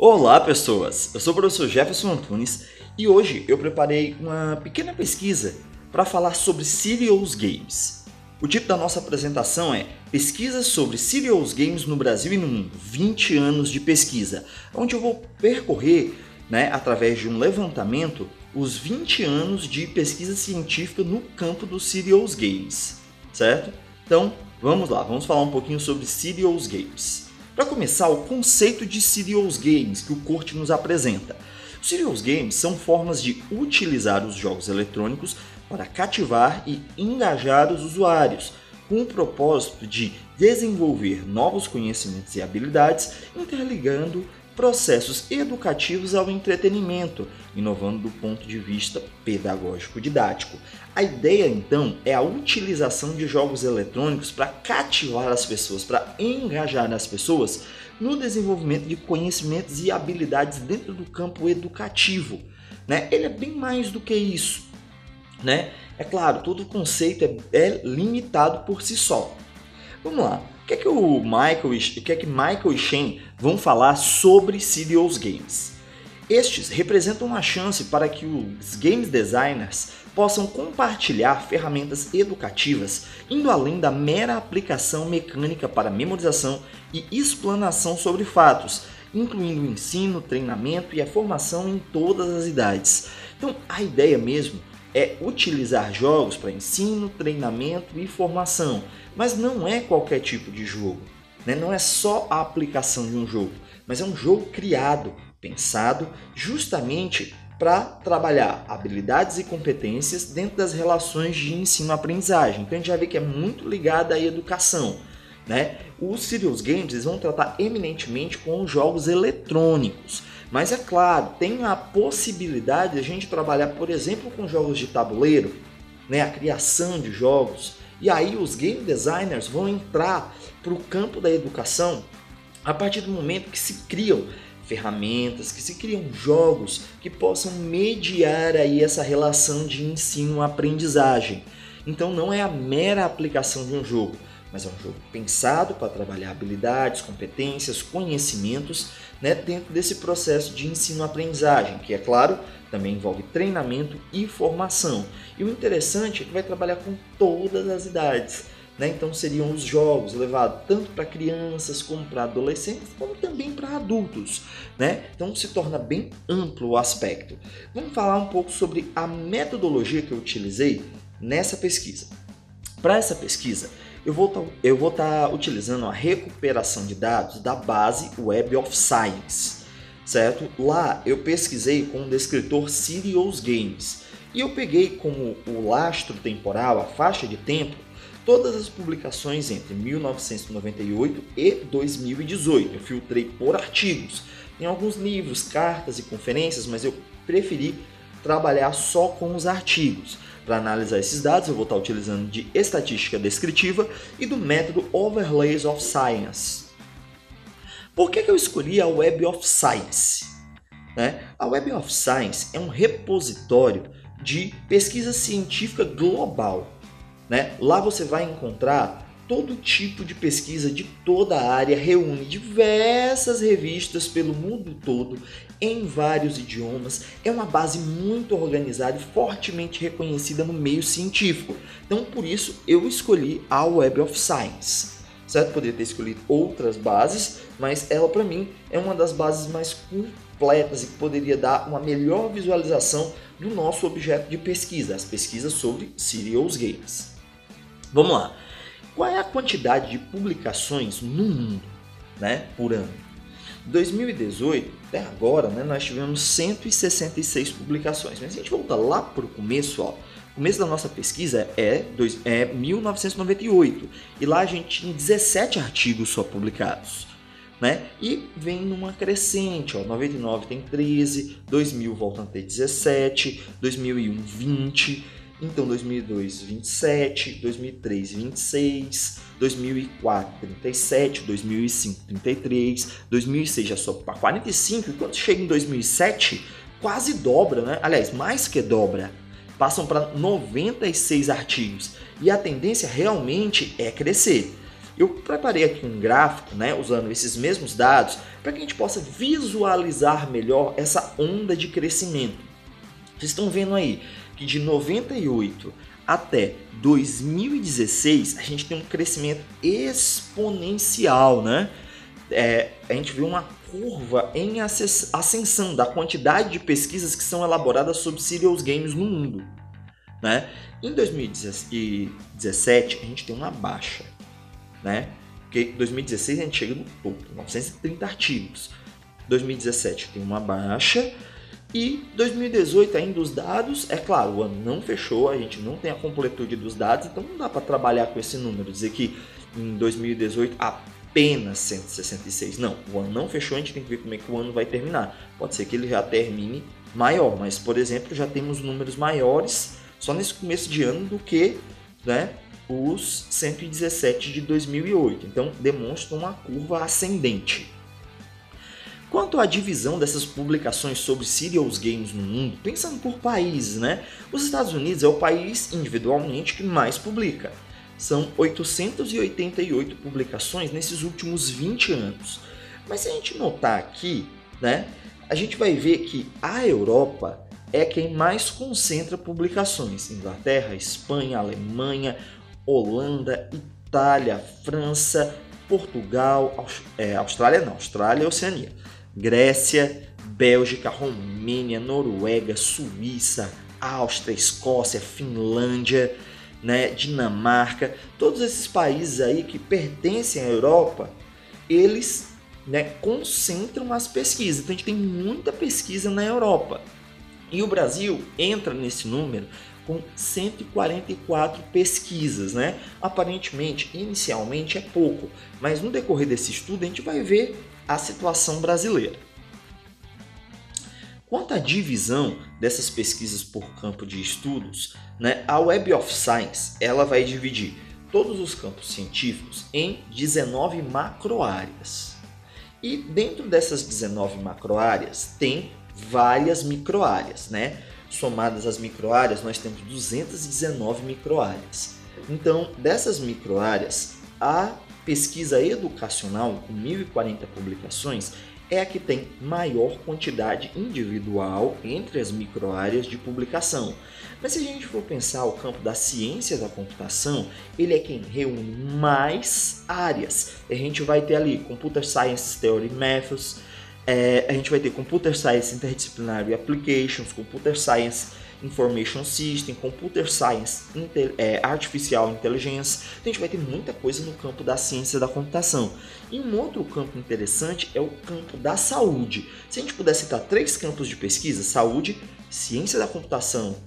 Olá pessoas, eu sou o professor Jefferson Antunes e hoje eu preparei uma pequena pesquisa para falar sobre Serious Games. O título da nossa apresentação é Pesquisas sobre Serious Games no Brasil e no Mundo, 20 anos de pesquisa, onde eu vou percorrer, através de um levantamento, os 20 anos de pesquisa científica no campo dos Serious Games, certo? Então, vamos lá, vamos falar um pouquinho sobre Serious Games. Para começar, o conceito de Serious Games que o Corte nos apresenta. Os Serious Games são formas de utilizar os jogos eletrônicos para cativar e engajar os usuários, com o propósito de desenvolver novos conhecimentos e habilidades, interligando processos educativos ao entretenimento, inovando do ponto de vista pedagógico-didático. A ideia, então, é a utilização de jogos eletrônicos para cativar as pessoas, para engajar as pessoas no desenvolvimento de conhecimentos e habilidades dentro do campo educativo. Ele é bem mais do que isso. É claro, todo o conceito é limitado por si só. Vamos lá. O que é que Michael e Shane vão falar sobre Serious Games? Estes representam uma chance para que os game designers possam compartilhar ferramentas educativas, indo além da mera aplicação mecânica para memorização e explanação sobre fatos, incluindo o ensino, treinamento e a formação em todas as idades. Então, a ideia mesmo é utilizar jogos para ensino, treinamento e formação, mas não é qualquer tipo de jogo, Não é só a aplicação de um jogo, mas é um jogo criado, pensado justamente para trabalhar habilidades e competências dentro das relações de ensino-aprendizagem. Então a gente já vê que é muito ligado à educação. Os Serious Games eles vão tratar eminentemente com os jogos eletrônicos, mas é claro, tem a possibilidade de a gente trabalhar, por exemplo, com jogos de tabuleiro, a criação de jogos, e aí os game designers vão entrar para o campo da educação a partir do momento que se criam ferramentas, que se criam jogos que possam mediar aí essa relação de ensino-aprendizagem. Então não é a mera aplicação de um jogo, mas é um jogo pensado para trabalhar habilidades, competências, conhecimentos, dentro desse processo de ensino-aprendizagem, que, é claro, também envolve treinamento e formação. E o interessante é que vai trabalhar com todas as idades. Então seriam os jogos levados tanto para crianças como para adolescentes, como também para adultos. Então se torna bem amplo o aspecto. Vamos falar um pouco sobre a metodologia que eu utilizei nessa pesquisa. Para essa pesquisa, eu vou estar utilizando a recuperação de dados da base Web of Science, certo? Lá eu pesquisei com o descritor Serious Games e eu peguei como o lastro temporal, a faixa de tempo, todas as publicações entre 1998 e 2018. Eu filtrei por artigos. Tem alguns livros, cartas e conferências, mas eu preferi trabalhar só com os artigos. Para analisar esses dados, eu vou estar utilizando de estatística descritiva e do método Overlays of Science. Por que eu escolhi a Web of Science? A Web of Science é um repositório de pesquisa científica global. Lá você vai encontrar todo tipo de pesquisa de toda a área, reúne diversas revistas pelo mundo todo, em vários idiomas. É uma base muito organizada e fortemente reconhecida no meio científico. Então, por isso, eu escolhi a Web of Science. Certo? Poderia ter escolhido outras bases, mas ela, para mim, é uma das bases mais completas e que poderia dar uma melhor visualização do nosso objeto de pesquisa, as pesquisas sobre Serious Games. Vamos lá. Qual é a quantidade de publicações no mundo, por ano? Em 2018, até agora, nós tivemos 166 publicações. Mas se a gente voltar lá para o começo, o começo da nossa pesquisa é 1998. E lá a gente tinha 17 artigos só publicados. E vem numa crescente, 99 tem 13, 2000 voltam a ter 17, 2001 20... Então, 2002, 27, 2003, 26, 2004, 37, 2005, 33, 2006 já sobe para 45 e quando chega em 2007, quase dobra, Aliás, mais que dobra, passam para 96 artigos e a tendência realmente é crescer. eu preparei aqui um gráfico, né, usando esses mesmos dados, para que a gente possa visualizar melhor essa onda de crescimento. Vocês estão vendo aí que de 98 até 2016 a gente tem um crescimento exponencial, né? A gente vê uma curva em ascensão da quantidade de pesquisas que são elaboradas sobre serious games no mundo, né? Em 2017 a gente tem uma baixa, né? Porque em 2016 a gente chega no topo, 930 artigos. 2017 tem uma baixa e 2018 ainda os dados, é claro, o ano não fechou, a gente não tem a completude dos dados, então não dá para trabalhar com esse número, dizer que em 2018 apenas 166. Não, o ano não fechou, a gente tem que ver como é que o ano vai terminar. Pode ser que ele já termine maior, mas, por exemplo, já temos números maiores só nesse começo de ano do que, né, os 117 de 2008. Então, demonstra uma curva ascendente. Quanto à divisão dessas publicações sobre serious games no mundo, pensando por países, né? Os Estados Unidos é o país individualmente que mais publica. São 888 publicações nesses últimos 20 anos. Mas se a gente notar aqui, né, a gente vai ver que a Europa é quem mais concentra publicações. Inglaterra, Espanha, Alemanha, Holanda, Itália, França, Portugal, Austrália e Oceania. Grécia, Bélgica, Romênia, Noruega, Suíça, Áustria, Escócia, Finlândia, né, Dinamarca, todos esses países aí que pertencem à Europa, eles, né, concentram as pesquisas. Então a gente tem muita pesquisa na Europa. E o Brasil entra nesse número com 144 pesquisas, né? Aparentemente, inicialmente é pouco, mas no decorrer desse estudo a gente vai ver a situação brasileira. Quanto à divisão dessas pesquisas por campo de estudos, né, a Web of Science ela vai dividir todos os campos científicos em 19 macroáreas. E dentro dessas 19 macroáreas tem várias microáreas, né? Somadas as microáreas, nós temos 219 microáreas. Então, dessas microáreas, a pesquisa educacional, com 1.040 publicações, é a que tem maior quantidade individual entre as microáreas de publicação. Mas se a gente for pensar o campo da ciência da computação, ele é quem reúne mais áreas. A gente vai ter ali Computer Science Theory Methods, a gente vai ter Computer Science Interdisciplinary Applications, Computer Science Information System, Computer Science Artificial Intelligence. Então, a gente vai ter muita coisa no campo da ciência da computação. E um outro campo interessante é o campo da saúde. Se a gente puder citar 3 campos de pesquisa: saúde, ciência da computação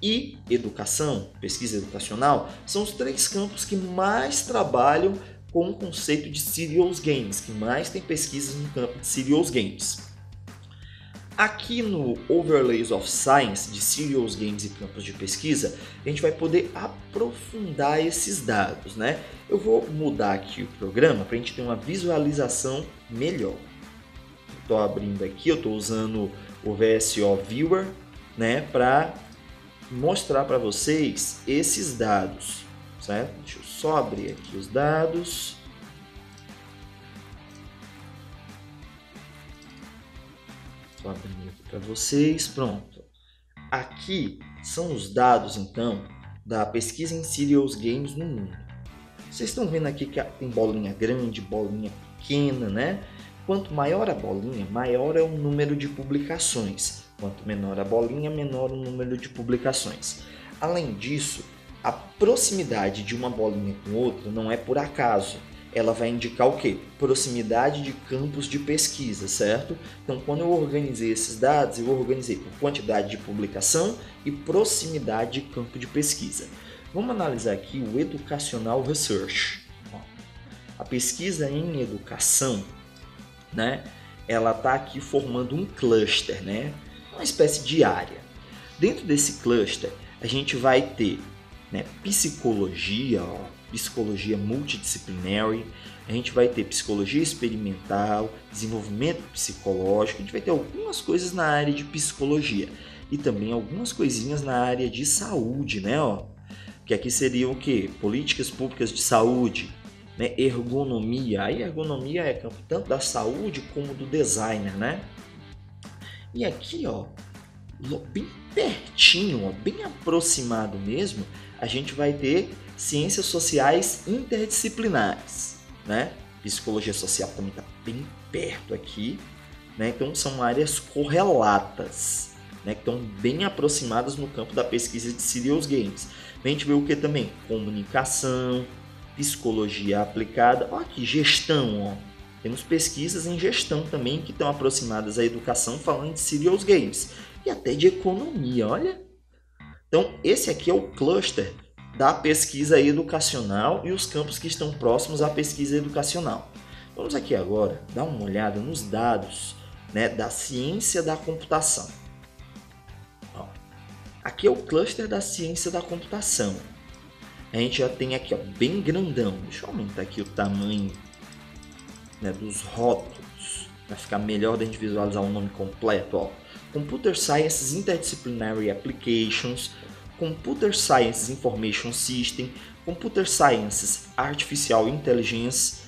e educação, pesquisa educacional, são os 3 campos que mais trabalham com o conceito de serious games, que mais tem pesquisas no campo de serious games. Aqui no Overlays of Science de serious games e campos de pesquisa, a gente vai poder aprofundar esses dados, né? Eu vou mudar aqui o programa para a gente ter uma visualização melhor. Estou abrindo aqui, eu estou usando o VSO Viewer, né, para mostrar para vocês esses dados, certo? Deixa eu só abrir aqui os dados. Estou abrindo aqui para vocês, pronto. Aqui são os dados, então, da pesquisa em serious games no mundo. Vocês estão vendo aqui que tem bolinha grande, bolinha pequena, né? Quanto maior a bolinha, maior é o número de publicações. Quanto menor a bolinha, menor o número de publicações. Além disso, a proximidade de uma bolinha com outra não é por acaso. Ela vai indicar o quê? Proximidade de campos de pesquisa, certo? Então, quando eu organizei esses dados, eu organizei por quantidade de publicação e proximidade de campo de pesquisa. Vamos analisar aqui o Educational Research. A pesquisa em educação, né? Ela está aqui formando um cluster, né? Uma espécie de área. Dentro desse cluster, a gente vai ter, né, psicologia, psicologia multidisciplinary, a gente vai ter psicologia experimental, desenvolvimento psicológico, a gente vai ter algumas coisas na área de psicologia e também algumas coisinhas na área de saúde, né? Que aqui seriam o quê? Políticas públicas de saúde, né? Ergonomia, aí ergonomia é campo tanto da saúde como do designer, né? E aqui, ó, bem pertinho, ó, bem aproximado mesmo, a gente vai ter ciências sociais interdisciplinares, né? Psicologia social também está bem perto aqui, né? Então são áreas correlatas, né? Que estão bem aproximadas no campo da pesquisa de serious games. A gente vê o que também? Comunicação, psicologia aplicada, ó, aqui, gestão, ó. Temos pesquisas em gestão também que estão aproximadas à educação, falando de serious games e até de economia, olha. Então esse aqui é o cluster da pesquisa educacional e os campos que estão próximos à pesquisa educacional. Vamos aqui agora dar uma olhada nos dados, né, da ciência da computação. Ó, aqui é o cluster da ciência da computação. A gente já tem aqui, ó, bem grandão. Deixa eu aumentar aqui o tamanho, né, dos rótulos para ficar melhor da gente visualizar o nome completo. Ó. Computer Sciences Interdisciplinary Applications, Computer Sciences Information System, Computer Sciences Artificial Intelligence,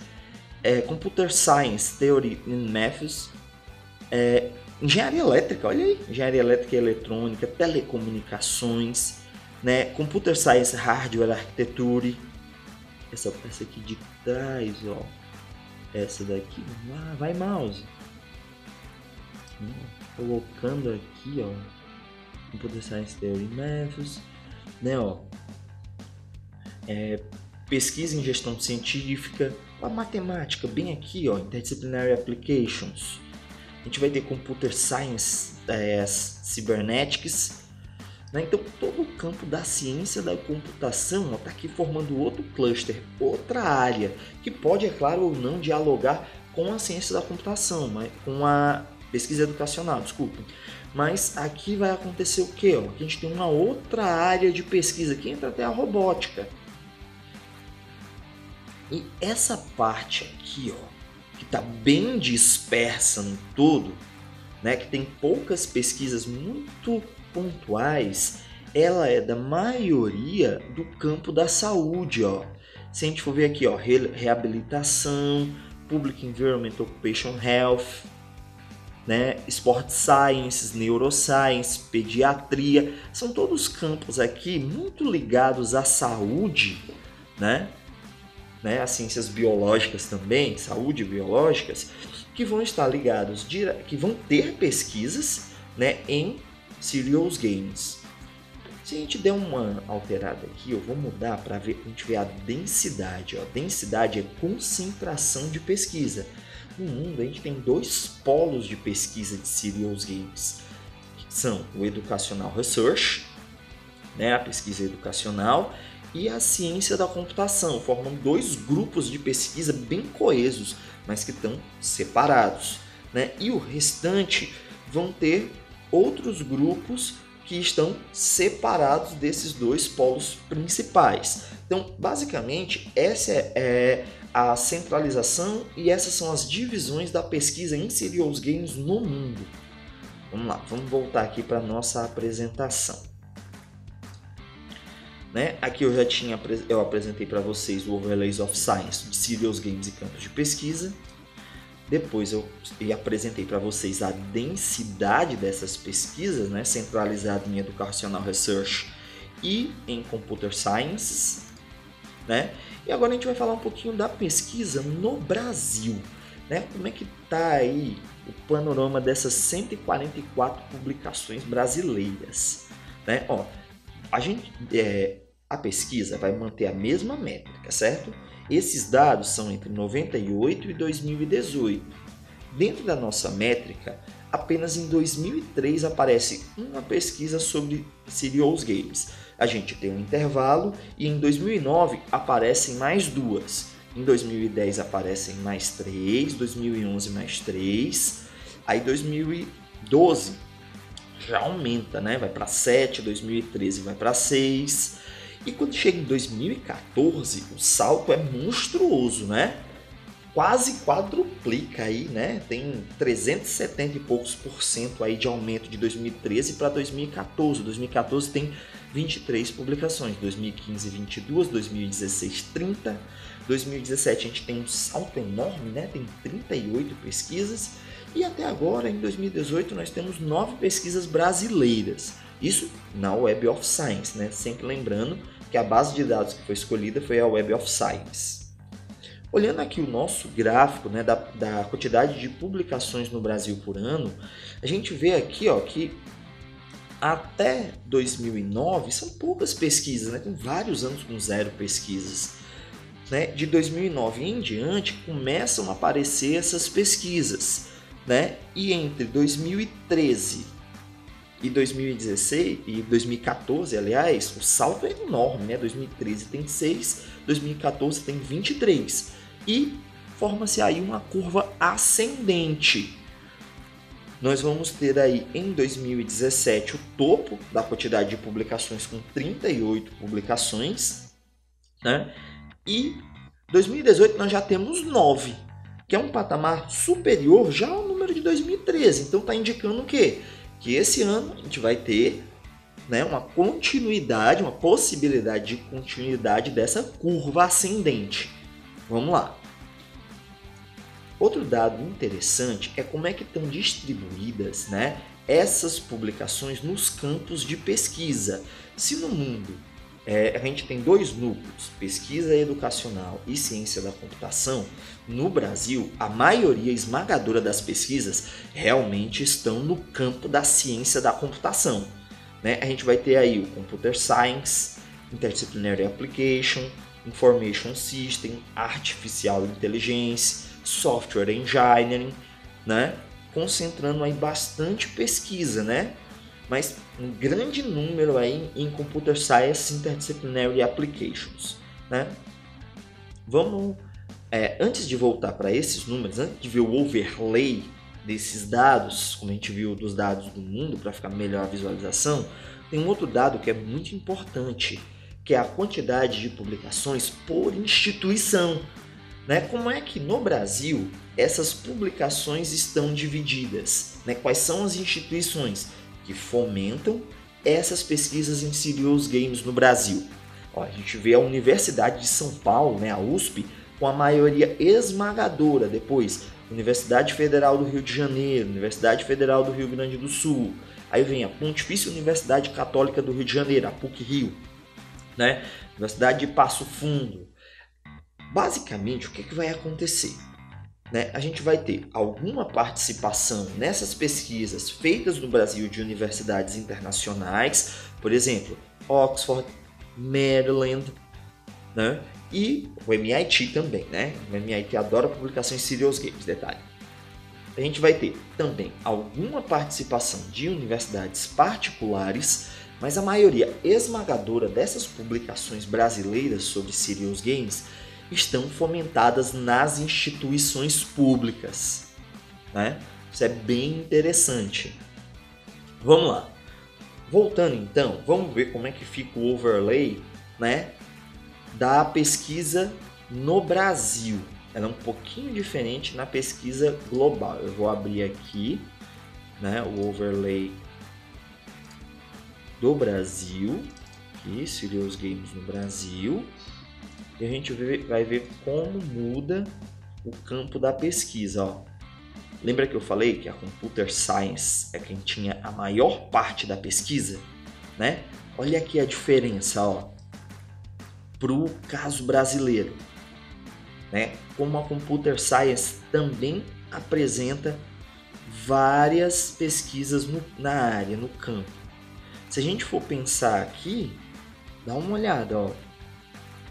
Computer Science Theory and Methods, Engenharia Elétrica, olha aí, Engenharia Elétrica e Eletrônica, Telecomunicações, né? Computer Science Hardware Architecture, essa peça aqui de trás, ó, essa daqui, vai mouse, colocando aqui, ó, Computer Science Theory Methods, né, ó, pesquisa em gestão científica, a matemática bem aqui, ó, Interdisciplinary Applications. A gente vai ter Computer Science, Cybernetics, né? Então todo o campo da ciência da computação está aqui formando outro cluster, outra área, que pode, é claro, ou não dialogar com a ciência da computação, mas com a pesquisa educacional, desculpem. Mas aqui vai acontecer o quê? Ó? Aqui a gente tem uma outra área de pesquisa, que entra até a robótica. E essa parte aqui, ó, que está bem dispersa no todo, né, que tem poucas pesquisas muito pontuais, ela é da maioria do campo da saúde. Ó. Se a gente for ver aqui, ó, reabilitação, Public Environment Occupational Health, né, Sport Sciences, Neuroscience, Pediatria, são todos campos aqui muito ligados à saúde, né, as ciências biológicas também, saúde biológicas, que vão estar ligados, que vão ter pesquisas, né, em serious games. Se a gente der uma alterada aqui, eu vou mudar para a gente ver a densidade. Ó. Densidade é concentração de pesquisa. No mundo a gente tem dois polos de pesquisa de serious games, que são o Educational Research, né, a pesquisa educacional, e a ciência da computação, formam dois grupos de pesquisa bem coesos, mas que estão separados, né? E o restante vão ter outros grupos que estão separados desses dois polos principais. Então, basicamente, essa é a centralização e essas são as divisões da pesquisa em serious games no mundo. Vamos lá, vamos voltar aqui para a nossa apresentação. Né? Aqui eu apresentei para vocês o Overlays of Science de serious games e campos de pesquisa. Depois eu apresentei para vocês a densidade dessas pesquisas, né? Centralizada em Educational Research e em Computer Sciences. Né? E agora a gente vai falar um pouquinho da pesquisa no Brasil. Né? Como é que está aí o panorama dessas 144 publicações brasileiras? Né? Ó, a pesquisa vai manter a mesma métrica, certo? Esses dados são entre 98 e 2018. Dentro da nossa métrica, apenas em 2003 aparece uma pesquisa sobre serious games. A gente tem um intervalo e em 2009 aparecem mais duas. Em 2010 aparecem mais 3, 2011 mais 3, aí 2012 já aumenta, né? Vai para 7, 2013 vai para 6. E quando chega em 2014, o salto é monstruoso, né? Quase quadruplica aí, né? Tem 370 e poucos % aí de aumento de 2013 para 2014. 2014 tem 23 publicações, 2015 22, 2016 30, 2017 a gente tem um salto enorme, né? Tem 38 pesquisas. E até agora, em 2018, nós temos 9 pesquisas brasileiras. Isso na Web of Science, né? Sempre lembrando que a base de dados que foi escolhida foi a Web of Science. Olhando aqui o nosso gráfico, né, da quantidade de publicações no Brasil por ano, a gente vê aqui que até 2009 são poucas pesquisas, né? Tem vários anos com 0 pesquisas. Né? De 2009 em diante começam a aparecer essas pesquisas. Né? E entre 2013 e 2016 e 2014, aliás, o salto é enorme, né? 2013 tem 6, 2014 tem 23 e forma-se aí uma curva ascendente. Nós vamos ter aí em 2017 o topo da quantidade de publicações com 38 publicações, né? E 2018 nós já temos 9, que é um patamar superior já ao número de 2013. Então está indicando o quê? Que esse ano a gente vai ter, né, uma continuidade, uma possibilidade de continuidade dessa curva ascendente. Vamos lá. Outro dado interessante é como é que estão distribuídas, né, essas publicações nos campos de pesquisa. Se no mundo a gente tem 2 núcleos, pesquisa educacional e ciência da computação, no Brasil, a maioria esmagadora das pesquisas realmente estão no campo da ciência da computação. Né? A gente vai ter aí o Computer Science, Interdisciplinary Application, Information System, Artificial Intelligence, Software Engineering, né? Concentrando aí bastante pesquisa, né? Mas um grande número aí em Computer Science Interdisciplinary Applications, né? Vamos, antes de voltar para esses números, antes de ver o overlay desses dados, como a gente viu dos dados do mundo, para ficar melhor a visualização, tem um outro dado que é muito importante, que é a quantidade de publicações por instituição. Né? Como é que no Brasil essas publicações estão divididas? Né? Quais são as instituições que fomentam essas pesquisas em serious games no Brasil? A gente vê a Universidade de São Paulo, né, a USP, com a maioria esmagadora. Depois, Universidade Federal do Rio de Janeiro, Universidade Federal do Rio Grande do Sul. Aí vem a Pontifícia Universidade Católica do Rio de Janeiro, a PUC-Rio, né? Universidade de Passo Fundo. Basicamente, o que vai acontecer? Né? A gente vai ter alguma participação nessas pesquisas feitas no Brasil de universidades internacionais, por exemplo, Oxford, Maryland, né? E o MIT também, né? O MIT adora publicação em serious games, detalhe. A gente vai ter também alguma participação de universidades particulares, mas a maioria esmagadora dessas publicações brasileiras sobre serious games estão fomentadas nas instituições públicas, né? Isso é bem interessante. Vamos lá. Voltando então, vamos ver como é que fica o overlay, né, da pesquisa no Brasil. Ela é um pouquinho diferente na pesquisa global. Eu vou abrir aqui, né, o overlay do Brasil, aqui, Serious Games no Brasil. E a gente vai ver como muda o campo da pesquisa. Ó. Lembra que eu falei que a Computer Science é quem tinha a maior parte da pesquisa? Né? Olha aqui a diferença para o caso brasileiro. Né? Como a Computer Science também apresenta várias pesquisas na área, no campo. Se a gente for pensar aqui, dá uma olhada. Ó.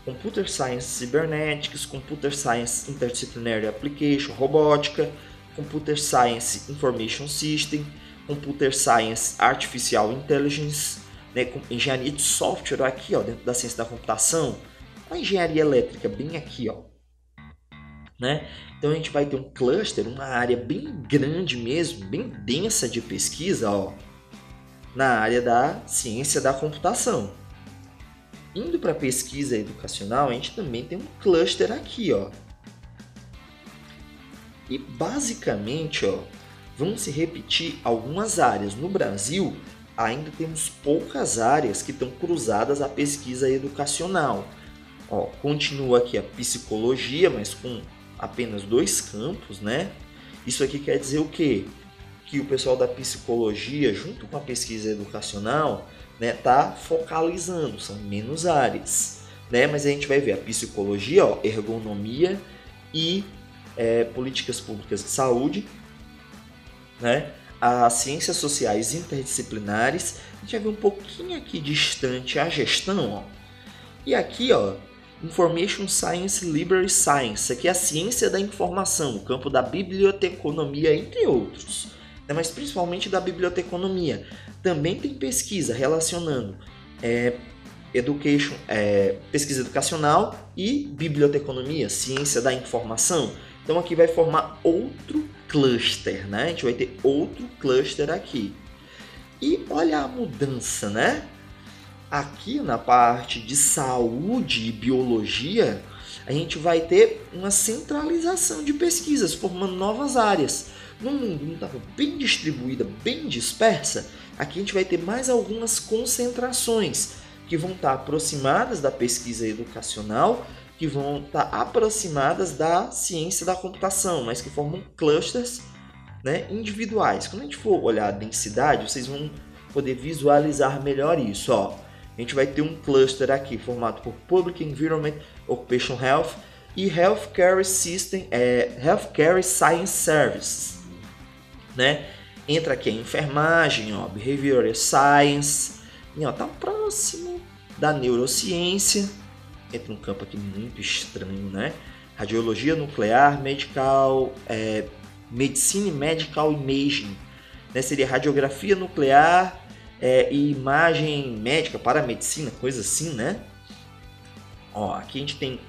Computer Science Cybernetics, Computer Science Interdisciplinary Application, Robótica, Computer Science Information System, Computer Science Artificial Intelligence, né, engenharia de software aqui, ó, dentro da ciência da computação, a engenharia elétrica bem aqui, ó, né? Então a gente vai ter um cluster, uma área bem grande mesmo, bem densa de pesquisa, ó, na área da ciência da computação. Indo para a pesquisa educacional, a gente também tem um cluster aqui, ó. E basicamente, ó, vão se repetir algumas áreas. No Brasil, ainda temos poucas áreas que estão cruzadas à pesquisa educacional. Ó, continua aqui a psicologia, mas com apenas 2 campos, né? Isso aqui quer dizer o quê? Que o pessoal da psicologia, junto com a pesquisa educacional, né, tá focalizando, são menos áreas, né? Mas a gente vai ver a psicologia, ó, ergonomia e políticas públicas de saúde, né? As ciências sociais interdisciplinares, a gente vai ver um pouquinho aqui distante a gestão, ó. E aqui, ó, Information Science, Library Science, aqui é a ciência da informação, o campo da biblioteconomia, entre outros, né? Mas principalmente da biblioteconomia. Também tem pesquisa relacionando pesquisa educacional e biblioteconomia, ciência da informação. Então aqui vai formar outro cluster, né? A gente vai ter outro cluster aqui. E olha a mudança, né? Aqui na parte de saúde e biologia, a gente vai ter uma centralização de pesquisas, formando novas áreas. No mundo não estava bem distribuída, bem dispersa, aqui a gente vai ter mais algumas concentrações que vão estar aproximadas da pesquisa educacional, que vão estar aproximadas da ciência da computação, mas que formam clusters, né, individuais. Quando a gente for olhar a densidade, vocês vão poder visualizar melhor isso, ó. A gente vai ter um cluster aqui formado por Public Environment, Occupational Health e Healthcare System, Healthcare Science Services, né? Entra aqui a enfermagem, ó, Behavioral Science, e ó, tá próximo da neurociência. Entra um campo aqui muito estranho, né? Radiologia nuclear, medical, medicina e medical imaging, né? Seria radiografia nuclear e imagem médica para medicina, coisa assim, né? Ó, aqui a gente tem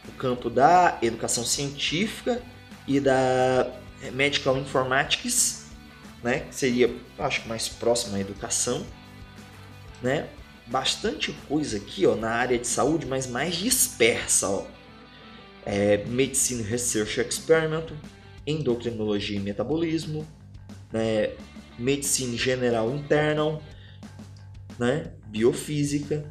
o campo da educação científica e da medical informatics, né? Que seria, acho que mais próximo à educação, né? Bastante coisa aqui, ó, na área de saúde, mas mais dispersa, ó. Medicine Research Experiment, endocrinologia e metabolismo, né? Medicina General Internal, né? Biofísica,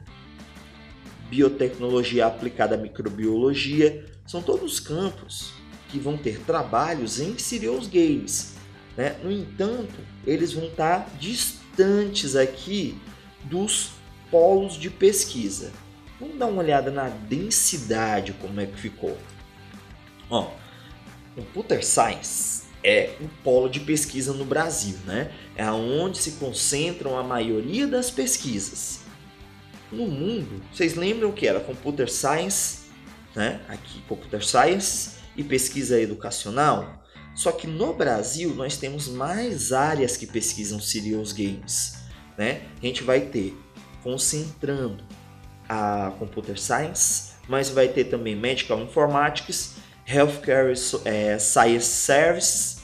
biotecnologia aplicada à microbiologia, são todos campos que vão ter trabalhos em serious games, né? No entanto, eles vão estar distantes aqui dos polos de pesquisa. Vamos dar uma olhada na densidade, como é que ficou. Ó, Computer Science é um polo de pesquisa no Brasil, né? É onde se concentram a maioria das pesquisas. No mundo, vocês lembram que era Computer Science, né? Aqui Computer Science e pesquisa educacional. Só que no Brasil nós temos mais áreas que pesquisam serious games, né? A gente vai ter concentrando a Computer Science, mas vai ter também Medical Informatics, Healthcare Science Services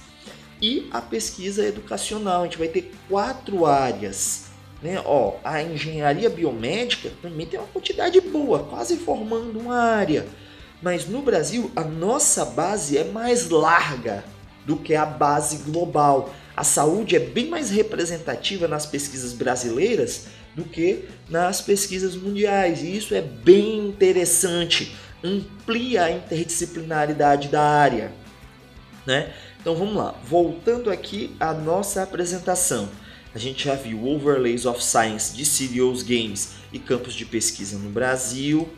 e a pesquisa educacional. A gente vai ter 4 áreas, né? Ó, a engenharia biomédica também tem uma quantidade boa, quase formando uma área. Mas no Brasil a nossa base é mais larga do que a base global. A saúde é bem mais representativa nas pesquisas brasileiras do que nas pesquisas mundiais. E isso é bem interessante, amplia a interdisciplinaridade da área, né? Então vamos lá, voltando aqui à nossa apresentação. A gente já viu overlays of science de serious games e campos de pesquisa no Brasil.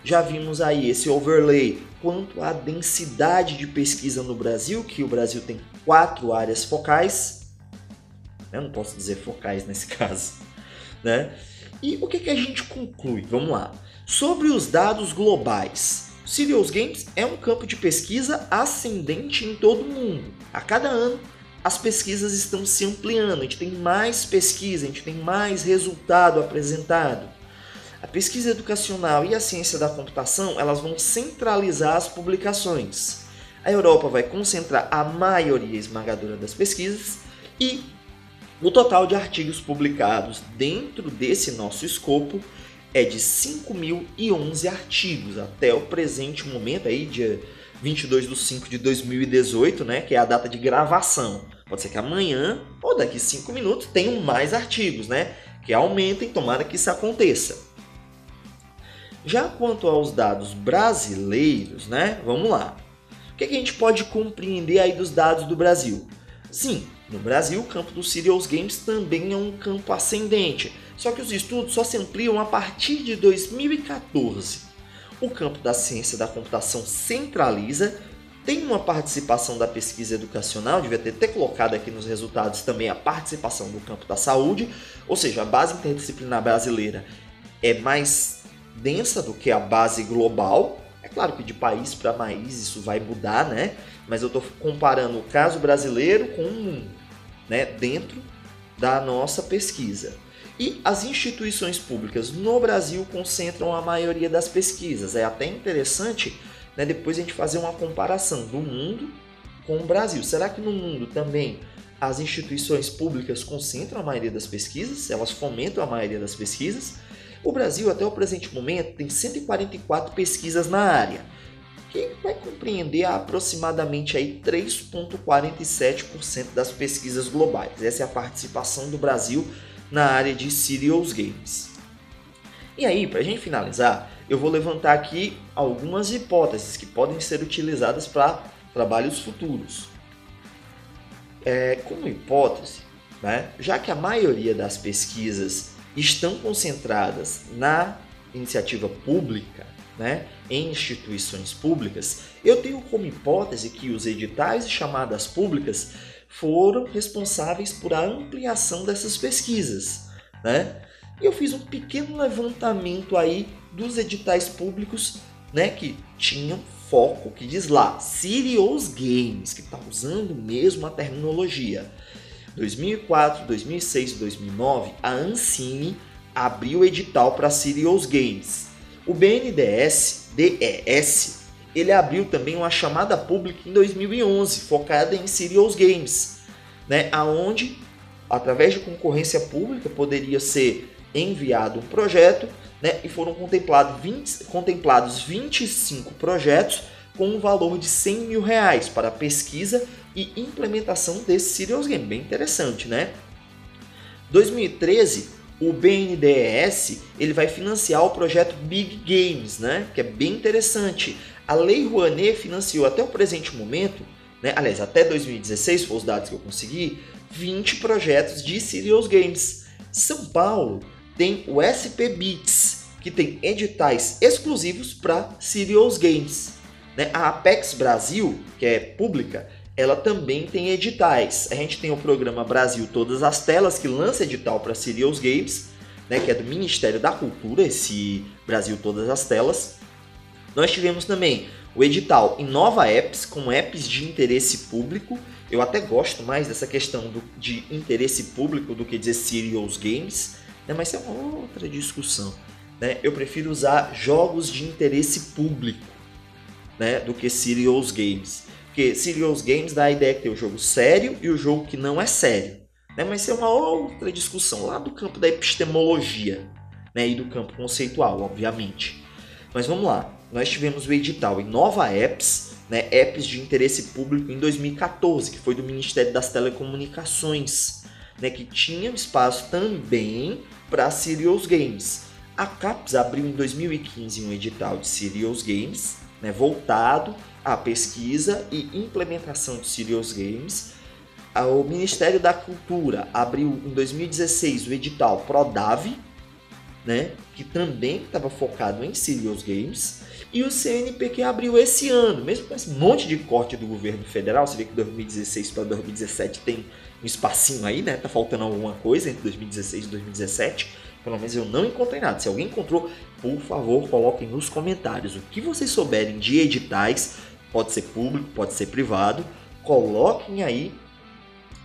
Já vimos aí esse overlay quanto à densidade de pesquisa no Brasil, que o Brasil tem 4 áreas focais. Eu não posso dizer focais nesse caso, né? E o que a gente conclui? Vamos lá. Sobre os dados globais, serious games é um campo de pesquisa ascendente em todo o mundo. A cada ano, as pesquisas estão se ampliando, a gente tem mais pesquisa, a gente tem mais resultado apresentado. A pesquisa educacional e a ciência da computação, elas vão centralizar as publicações. A Europa vai concentrar a maioria esmagadora das pesquisas e o total de artigos publicados dentro desse nosso escopo é de 5.011 artigos até o presente momento, aí, dia 22/5/2018, né, que é a data de gravação. Pode ser que amanhã ou daqui 5 minutos tenham mais artigos, né, que aumentem, tomara que isso aconteça. Já quanto aos dados brasileiros, né? Vamos lá. O que a gente pode compreender aí dos dados do Brasil? Sim, no Brasil o campo dos Serious Games também é um campo ascendente, só que os estudos só se ampliam a partir de 2014. O campo da ciência da computação centraliza, tem uma participação da pesquisa educacional, devia ter colocado aqui nos resultados também a participação do campo da saúde, ou seja, a base interdisciplinar brasileira é mais densa do que a base global. É claro que de país para país isso vai mudar, né? Mas eu estou comparando o caso brasileiro com o mundo, né? Dentro da nossa pesquisa. E as instituições públicas no Brasil concentram a maioria das pesquisas. É até interessante, né, depois a gente fazer uma comparação do mundo com o Brasil. Será que no mundo também as instituições públicas concentram a maioria das pesquisas? Elas fomentam a maioria das pesquisas? O Brasil, até o presente momento, tem 144 pesquisas na área, que vai compreender aproximadamente aí 3,47% das pesquisas globais. Essa é a participação do Brasil na área de Serious Games. E aí, para a gente finalizar, eu vou levantar aqui algumas hipóteses que podem ser utilizadas para trabalhos futuros. Como hipótese, né, já que a maioria das pesquisas estão concentradas na iniciativa pública, né, em instituições públicas, eu tenho como hipótese que os editais e chamadas públicas foram responsáveis por a ampliação dessas pesquisas, né? Eu fiz um pequeno levantamento aí dos editais públicos, né, que tinham foco, que diz lá, Serious Games, que está usando mesmo a terminologia. 2004, 2006 e 2009, a Ancine abriu o edital para Serious Games. O BNDES, ele abriu também uma chamada pública em 2011, focada em Serious Games, né, aonde, através de concorrência pública, poderia ser enviado um projeto, né, e foram contemplados 25 projetos com um valor de R$100 mil para pesquisa e implementação desse Serious Game. Bem interessante, né? 2013, o BNDES ele vai financiar o projeto Big Games, né, que é bem interessante. A Lei Rouanet financiou até o presente momento, né, aliás, até 2016, foram os dados que eu consegui, 20 projetos de Serious Games. São Paulo tem o SP Beats, que tem editais exclusivos para Serious Games. Né? A Apex Brasil, que é pública, ela também tem editais. A gente tem o programa Brasil Todas as Telas, que lança edital para Serious Games, né, que é do Ministério da Cultura, esse Brasil Todas as Telas. Nós tivemos também o edital Inova Apps, com apps de interesse público. Eu até gosto mais dessa questão de interesse público do que dizer Serious Games, né? Mas isso é uma outra discussão. Né? Eu prefiro usar jogos de interesse público, né, do que Serious Games. Porque Serious Games dá a ideia que tem o jogo sério e o jogo que não é sério. Né? Mas isso é uma outra discussão lá do campo da epistemologia, né, e do campo conceitual, obviamente. Mas vamos lá. Nós tivemos o edital Inova Apps, né, apps de interesse público em 2014, que foi do Ministério das Telecomunicações, né, que tinha espaço também para Serious Games. A CAPES abriu em 2015 um edital de Serious Games, né, voltado à pesquisa e implementação de Serious Games. O Ministério da Cultura abriu em 2016 o edital Prodave, né, que também estava focado em Serious Games. E o CNPq abriu esse ano, mesmo com esse monte de corte do governo federal. Você vê que 2016 para 2017 tem um espacinho aí, né? Tá faltando alguma coisa entre 2016 e 2017. Pelo menos eu não encontrei nada. Se alguém encontrou, por favor, coloquem nos comentários o que vocês souberem de editais. Pode ser público, pode ser privado. Coloquem aí,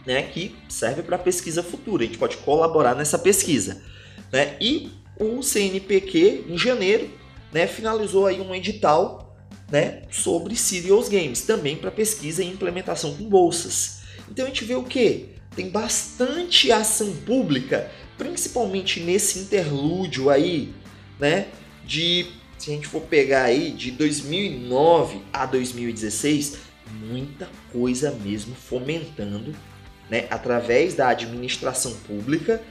né, que serve para pesquisa futura. A gente pode colaborar nessa pesquisa, né? E o CNPq, em janeiro, né, finalizou aí um edital, né, sobre Serious Games, também para pesquisa e implementação com bolsas. Então a gente vê o que? Tem bastante ação pública, principalmente nesse interlúdio aí, né, se a gente for pegar aí de 2009 a 2016, muita coisa mesmo fomentando, né, através da administração pública,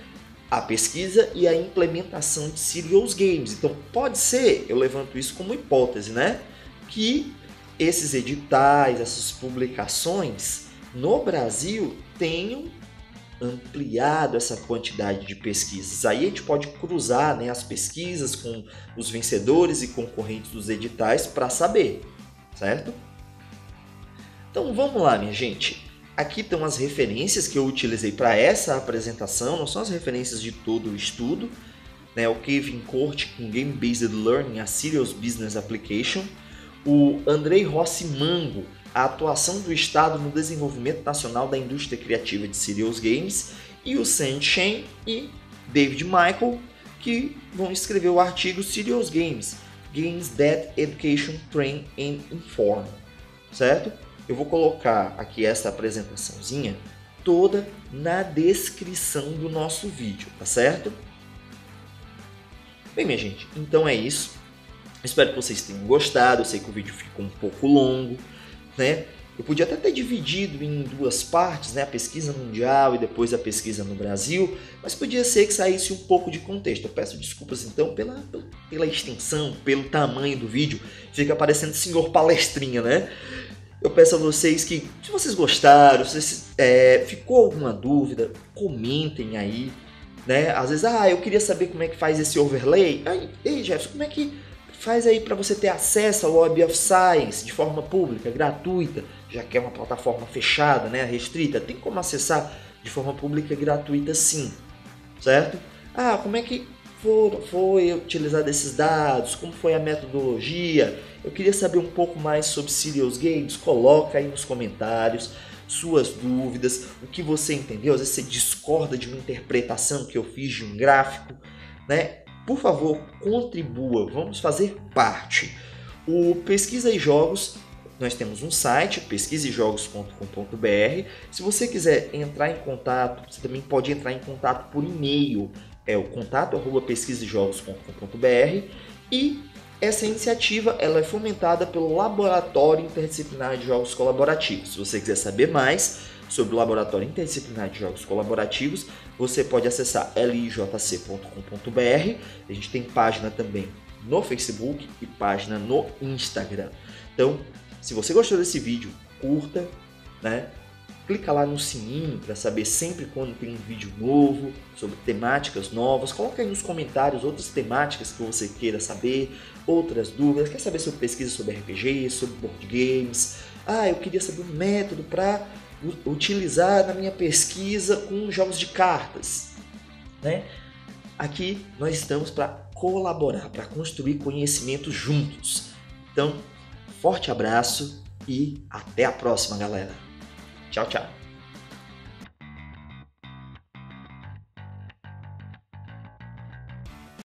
a pesquisa e a implementação de serious games. Então pode ser, eu levanto isso como hipótese, né, que esses editais, essas publicações no Brasil tenham ampliado essa quantidade de pesquisas. Aí a gente pode cruzar, né, as pesquisas com os vencedores e concorrentes dos editais para saber, certo? Então vamos lá, minha gente. Aqui estão as referências que eu utilizei para essa apresentação, não são as referências de todo o estudo, né? O Kevin Court com Game Based Learning, a Serious Business Application, o Andrei Rossi Mango, a atuação do Estado no desenvolvimento nacional da indústria criativa de serious games, e o Sam Chen e David Michael, que vão escrever o artigo Serious Games, Games that Education Train and Inform, certo? Eu vou colocar aqui essa apresentaçãozinha toda na descrição do nosso vídeo, tá certo? Bem, minha gente, então é isso. Espero que vocês tenham gostado. Eu sei que o vídeo ficou um pouco longo, né? Eu podia até ter dividido em duas partes, né? A pesquisa mundial e depois a pesquisa no Brasil, mas podia ser que saísse um pouco de contexto. Eu peço desculpas então pela extensão, pelo tamanho do vídeo. Fica parecendo senhor palestrinha, né? Eu peço a vocês que, se vocês gostaram, se ficou alguma dúvida, comentem aí, né? Às vezes, eu queria saber como é que faz esse overlay. Ei, Jefferson, como é que faz aí para você ter acesso ao Web of Science de forma pública, gratuita, já que é uma plataforma fechada, né, restrita? Tem como acessar de forma pública e gratuita, sim, certo? Como é que foi utilizado esses dados? Como foi a metodologia? Eu queria saber um pouco mais sobre Serious Games. Coloca aí nos comentários suas dúvidas, o que você entendeu. Às vezes você discorda de uma interpretação que eu fiz de um gráfico, né? Por favor, contribua, vamos fazer parte. O Pesquisa e Jogos, nós temos um site, pesquisejogos.com.br. Se você quiser entrar em contato, você também pode entrar em contato por e-mail, é o contato@pesquisejogos.com.br. E essa iniciativa ela é fomentada pelo Laboratório Interdisciplinar de Jogos Colaborativos. Se você quiser saber mais sobre o Laboratório Interdisciplinar de Jogos Colaborativos, você pode acessar lijc.com.br. A gente tem página também no Facebook e página no Instagram. Então, se você gostou desse vídeo, curta, né? Clica lá no sininho para saber sempre quando tem um vídeo novo, sobre temáticas novas. Coloca aí nos comentários outras temáticas que você queira saber, outras dúvidas. Quer saber sobre pesquisa sobre RPG, sobre board games? Eu queria saber um método para utilizar na minha pesquisa com jogos de cartas, né? Aqui nós estamos para colaborar, para construir conhecimento juntos. Então, forte abraço e até a próxima, galera. Tchau, tchau.